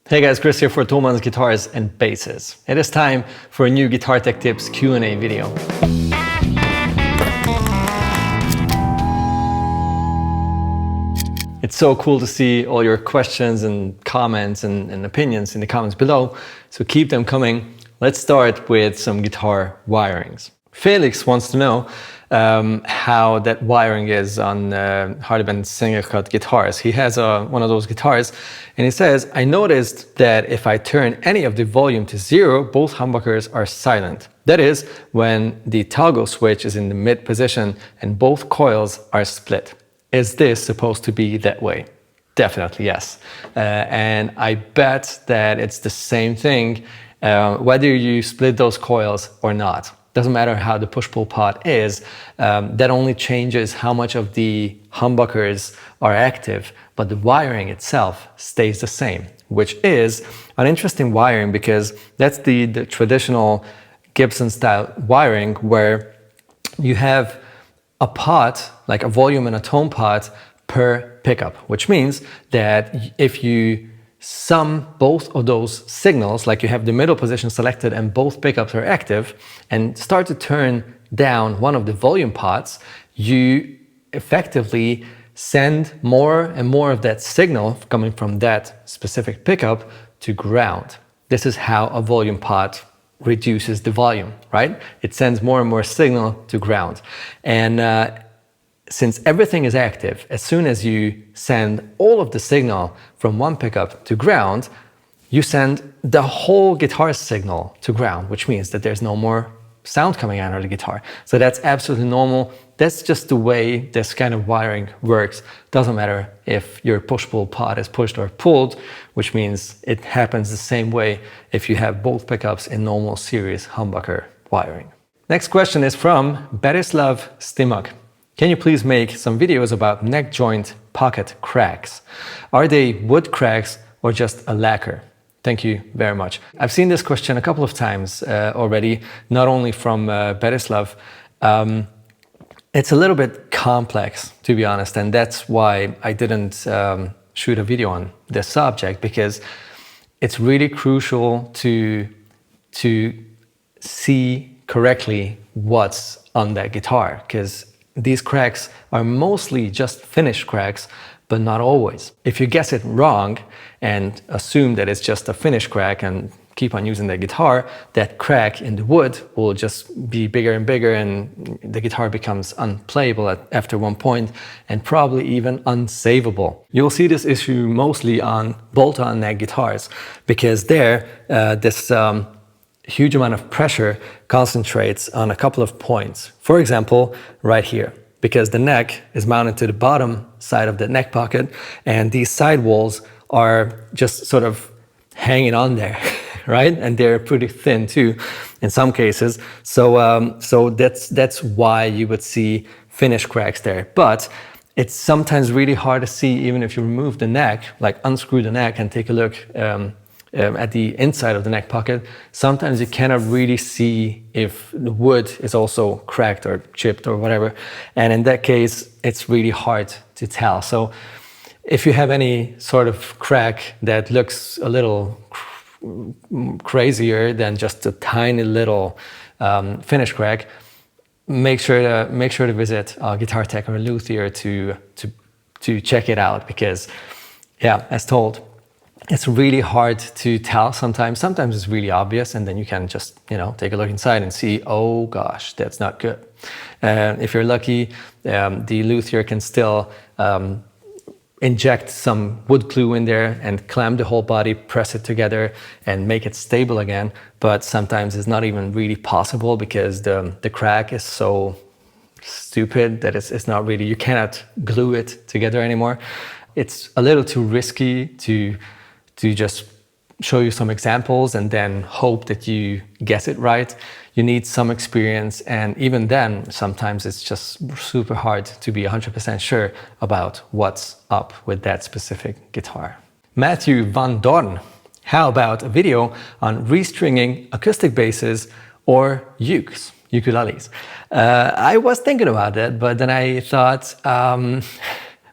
Hey guys, Chris here for Thomann's Guitars and Basses. It is time for a new Guitar Tech Tips Q&A video. It's so cool to see all your questions and comments and opinions in the comments below, so keep them coming. Let's start with some guitar wirings. Felix wants to know how that wiring is on Harley Benton single cut guitars. He has one of those guitars and he says, I noticed that if I turn any of the volume to 0, both humbuckers are silent. That is, when the toggle switch is in the mid position and both coils are split. Is this supposed to be that way? Definitely yes. And I bet that it's the same thing whether you split those coils or not. Doesn't matter how the push-pull pot is, that only changes how much of the humbuckers are active, but the wiring itself stays the same, which is an interesting wiring because that's the traditional Gibson style wiring where you have a pot, like a volume and a tone pot per pickup, which means that if you sum both of those signals, like you have the middle position selected and both pickups are active, and start to turn down one of the volume pots, you effectively send more and more of that signal coming from that specific pickup to ground. This is how a volume pot reduces the volume, right? It sends more and more signal to ground. And since everything is active, as soon as you send all of the signal from one pickup to ground, you send the whole guitar signal to ground, which means that there's no more sound coming out of the guitar. So that's absolutely normal. That's just the way this kind of wiring works. Doesn't matter if your push-pull pot is pushed or pulled, which means it happens the same way if you have both pickups in normal series humbucker wiring. Next question is from Berislav Stimuk. Can you please make some videos about neck joint pocket cracks? Are they wood cracks or just a lacquer? Thank you very much. I've seen this question a couple of times already, not only from Berislav. It's a little bit complex, to be honest, and that's why I didn't shoot a video on this subject, because it's really crucial to see correctly what's on that guitar, because these cracks are mostly just finish cracks, but not always. If you guess it wrong and assume that it's just a finish crack and keep on using the guitar, that crack in the wood will just be bigger and bigger and the guitar becomes unplayable after one point and probably even unsavable. You'll see this issue mostly on bolt-on neck guitars because there, this huge amount of pressure concentrates on a couple of points. For example, right here, because the neck is mounted to the bottom side of the neck pocket and these sidewalls are just sort of hanging on there, right? And they're pretty thin too in some cases. So that's why you would see finish cracks there. But it's sometimes really hard to see even if you remove the neck, like unscrew the neck and take a look at the inside of the neck pocket. Sometimes you cannot really see if the wood is also cracked or chipped or whatever. And in that case, it's really hard to tell. So if you have any sort of crack that looks a little crazier than just a tiny little finish crack, make sure to visit a guitar tech or a luthier to check it out, because yeah, as told, it's really hard to tell sometimes. Sometimes it's really obvious and then you can just, take a look inside and see, oh gosh, that's not good. If you're lucky, the luthier can still inject some wood glue in there and clamp the whole body, press it together and make it stable again. But sometimes it's not even really possible because the crack is so stupid that it's not really, you cannot glue it together anymore. It's a little too risky to just show you some examples and then hope that you guess it right. You need some experience, and even then, sometimes it's just super hard to be 100% sure about what's up with that specific guitar. Matthew Van Dorn, how about a video on restringing acoustic basses or ukes, ukuleles? I was thinking about that, but then I thought,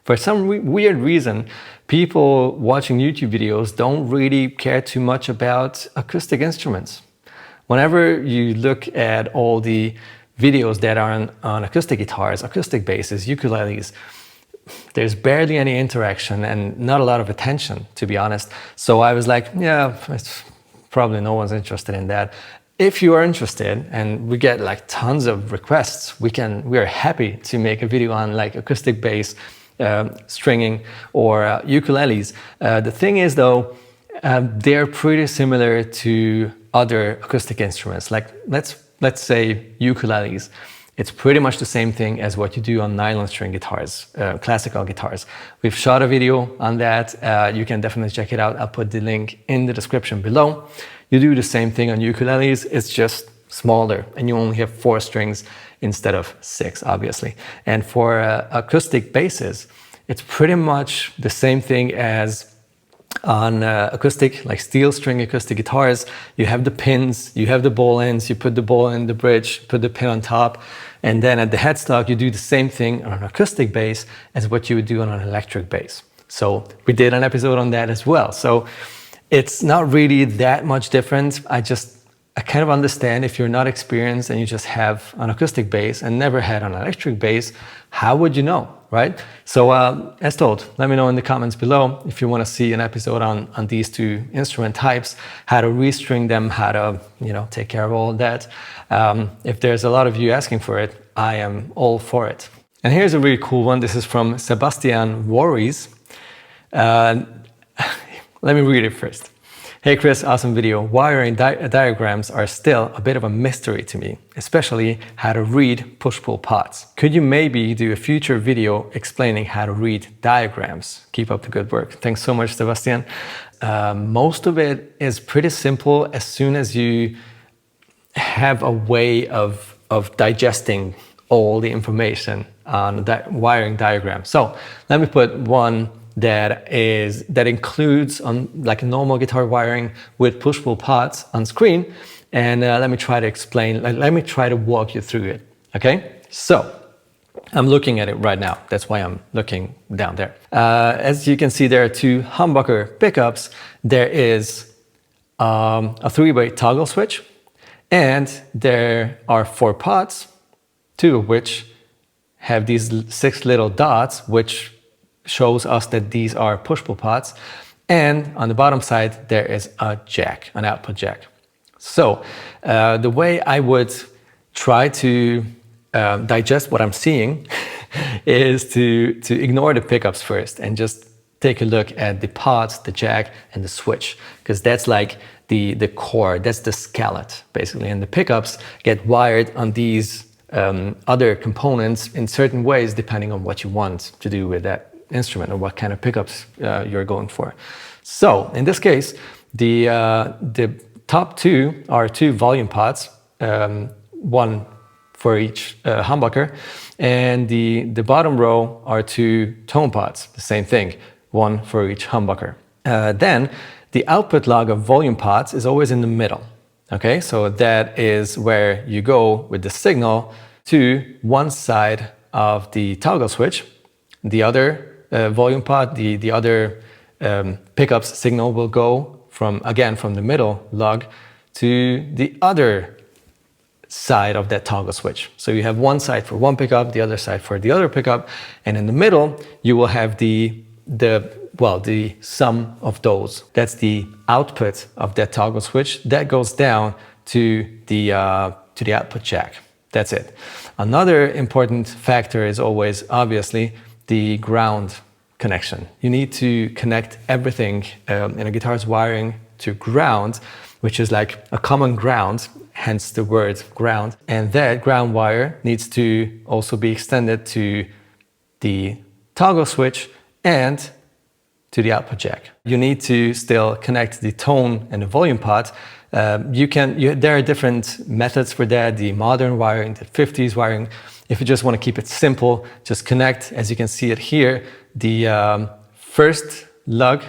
For some weird reason, people watching YouTube videos don't really care too much about acoustic instruments. Whenever you look at all the videos that are on acoustic guitars, acoustic basses, ukuleles, there's barely any interaction and not a lot of attention, to be honest. So I was like, yeah, it's probably no one's interested in that. If you are interested, and we get like tons of requests, we are happy to make a video on like acoustic bass, stringing, or ukuleles. The thing is though, they're pretty similar to other acoustic instruments. Like let's say ukuleles. It's pretty much the same thing as what you do on nylon string guitars, classical guitars. We've shot a video on that. You can definitely check it out. I'll put the link in the description below. You do the same thing on ukuleles. It's just smaller and you only have 4 strings instead of 6, obviously. And for acoustic basses, it's pretty much the same thing as on acoustic, like steel string acoustic guitars. You have the pins, you have the bowl ends, you put the bowl in the bridge, put the pin on top, and then at the headstock you do the same thing on an acoustic bass as what you would do on an electric bass. So we did an episode on that as well. So it's not really that much different. I kind of understand if you're not experienced and you just have an acoustic bass and never had an electric bass, how would you know, right? So as told, let me know in the comments below if you want to see an episode on these 2 instrument types, how to restring them, how to, take care of all that. If there's a lot of you asking for it, I am all for it. And here's a really cool one. This is from Sebastian Worries. Let me read it first. Hey Chris, awesome video. Wiring diagrams are still a bit of a mystery to me, especially how to read push-pull pots. Could you maybe do a future video explaining how to read diagrams? Keep up the good work. Thanks so much, Sebastian. Most of it is pretty simple as soon as you have a way of digesting all the information on the wiring diagram. So let me put one that includes on like normal guitar wiring with push-pull pots on screen, and let me try to explain, let me try to walk you through it. Okay, so I'm looking at it right now. That's why I'm looking down there. As you can see, there are 2 humbucker pickups. There is a 3-way toggle switch, and there are 4 pots, 2 of which have these 6 little dots, which shows us that these are push-pull pots. And on the bottom side, there is a jack, an output jack. So the way I would try to digest what I'm seeing is to ignore the pickups first and just take a look at the pots, the jack, and the switch, because that's like the core, that's the skeleton, basically. And the pickups get wired on these other components in certain ways, depending on what you want to do with that instrument or what kind of pickups you're going for. So in this case, the top 2 are 2 volume pots, one for each humbucker, and the bottom row are 2 tone pots, the same thing, one for each humbucker. Then the output lug of volume pots is always in the middle. Okay, so that is where you go with the signal to one side of the toggle switch. The other volume pot, the other pickups signal will go from the middle lug to the other side of that toggle switch. So you have one side for one pickup, the other side for the other pickup, and in the middle you will have the sum of those. That's the output of that toggle switch that goes down to the output jack. That's it. Another important factor is always obviously the ground connection. You need to connect everything in a guitar's wiring to ground, which is like a common ground, hence the word ground. And that ground wire needs to also be extended to the toggle switch and to the output jack. You need to still connect the tone and the volume pot. There are different methods for that, the modern wiring, the 50s wiring. If you just want to keep it simple, just connect, as you can see it here, the first lug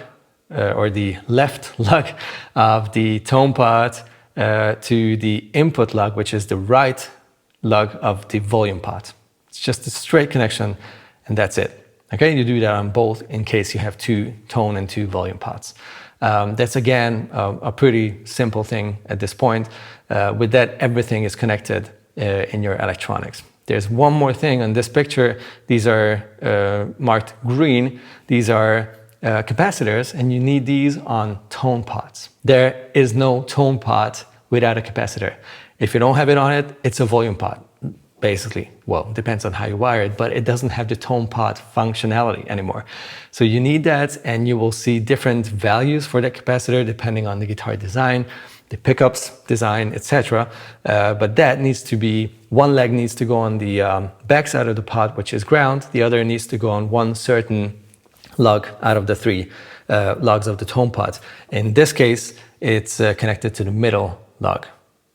or the left lug of the tone pot to the input lug, which is the right lug of the volume pot. It's just a straight connection and that's it. Okay, you do that on both in case you have 2 tone and 2 volume pots. That's again a pretty simple thing at this point. With that, everything is connected in your electronics. There's one more thing on this picture. These are marked green. These are capacitors, and you need these on tone pots. There is no tone pot without a capacitor. If you don't have it on it, it's a volume pot, basically. Well, depends on how you wire it, but it doesn't have the tone pot functionality anymore. So you need that, and you will see different values for that capacitor depending on the guitar design, the pickups design, etc. But that needs to be, one leg needs to go on the back side of the pot, which is ground. The other needs to go on one certain lug out of the 3 lugs of the tone pot. In this case, it's connected to the middle lug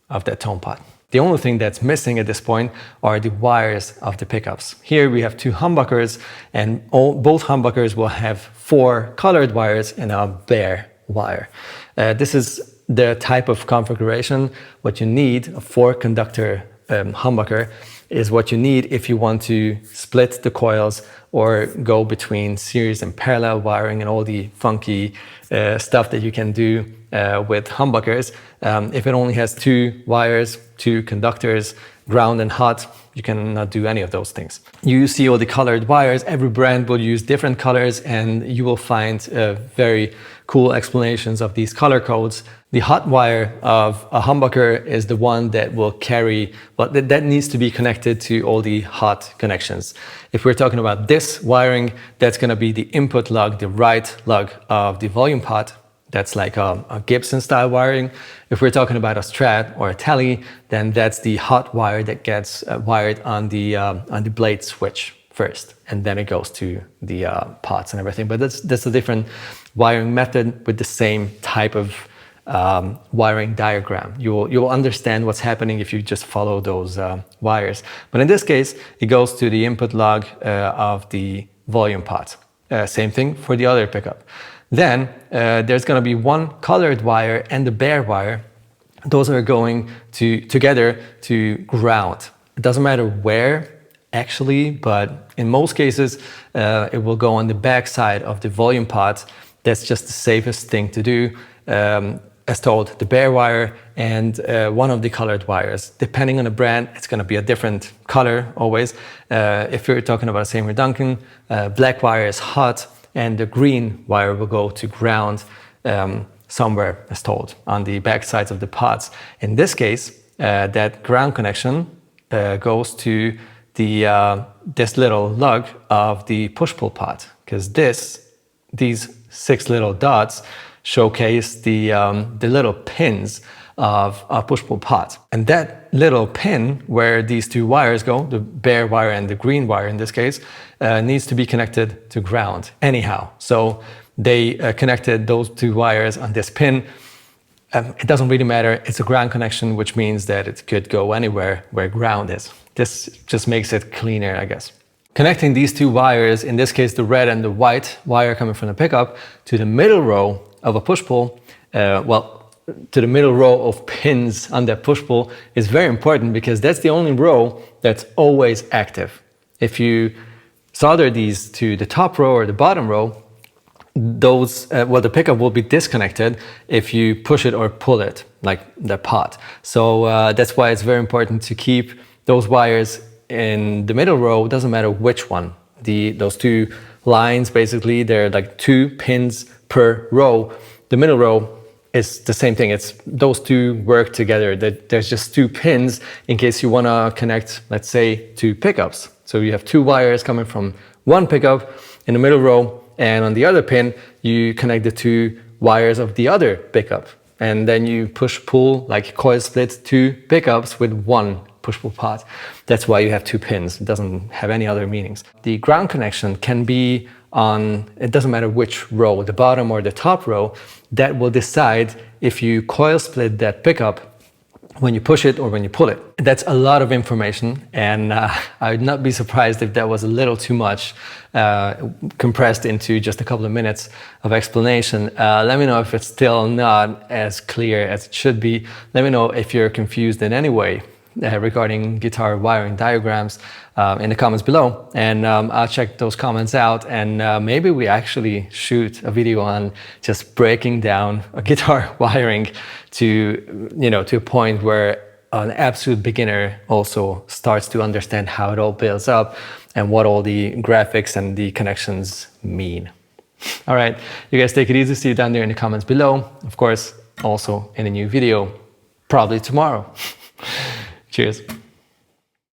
of that tone pot. The only thing that's missing at this point are the wires of the pickups. Here we have 2 humbuckers, and both humbuckers will have 4 colored wires and a bare wire. This is the type of configuration. What you need, a 4-conductor humbucker, is what you need if you want to split the coils or go between series and parallel wiring and all the funky stuff that you can do with humbuckers. If it only has 2 wires, 2 conductors, ground and hot, you cannot do any of those things. You see all the colored wires. Every brand will use different colors, and you will find very cool explanations of these color codes. The hot wire of a humbucker is the one that will carry, well, that needs to be connected to all the hot connections. If we're talking about this wiring, that's going to be the input lug, the right lug of the volume pot. That's like a Gibson style wiring. If we're talking about a Strat or a Tele, then that's the hot wire that gets wired on the blade switch first, and then it goes to the pots and everything. But that's a different wiring method with the same type of wiring diagram. You'll understand what's happening if you just follow those wires. But in this case, it goes to the input lug of the volume pot. Same thing for the other pickup. Then there's going to be one colored wire and the bare wire. Those are going together to ground. It doesn't matter where actually, but in most cases it will go on the back side of the volume pot. That's just the safest thing to do. As told, the bare wire and one of the colored wires. Depending on the brand, it's going to be a different color always. If you're talking about a Seymour Duncan, black wire is hot, and the green wire will go to ground somewhere, as told, on the back sides of the pots. In this case, that ground connection goes to this little lug of the push-pull pot, because these 6 little dots showcase the little pins of a push-pull pot. And that little pin where these 2 wires go, the bare wire and the green wire in this case, needs to be connected to ground anyhow. So they connected those 2 wires on this pin. It doesn't really matter. It's a ground connection, which means that it could go anywhere where ground is. This just makes it cleaner, I guess. Connecting these 2 wires, in this case the red and the white wire coming from the pickup, to the middle row of a push-pull, to the middle row of pins on that push-pull is very important, because that's the only row that's always active. If you solder these to the top row or the bottom row, the pickup will be disconnected if you push it or pull it, like the pot. So that's why it's very important to keep those wires in the middle row. It doesn't matter which one. Those 2 lines, basically, they're like 2 pins per row. The middle row is the same thing. It's those 2 work together. There's just 2 pins in case you want to connect, let's say, 2 pickups. So you have 2 wires coming from one pickup in the middle row, and on the other pin you connect the 2 wires of the other pickup, and then you push-pull, like coil split 2 pickups with one push-pull pot. That's why you have 2 pins. It doesn't have any other meanings. The ground connection can be on, it doesn't matter which row, the bottom or the top row. That will decide if you coil split that pickup when you push it or when you pull it. That's a lot of information, and I would not be surprised if that was a little too much compressed into just a couple of minutes of explanation. Let me know if it's still not as clear as it should be. Let me know if you're confused in any way. regarding guitar wiring diagrams in the comments below, and I'll check those comments out, and maybe we actually shoot a video on just breaking down a guitar wiring to, you know, to a point where an absolute beginner also starts to understand how it all builds up and what all the graphics and the connections mean. All right, you guys take it easy. See you down there in the comments below. Of course, also in a new video, probably tomorrow. Cheers.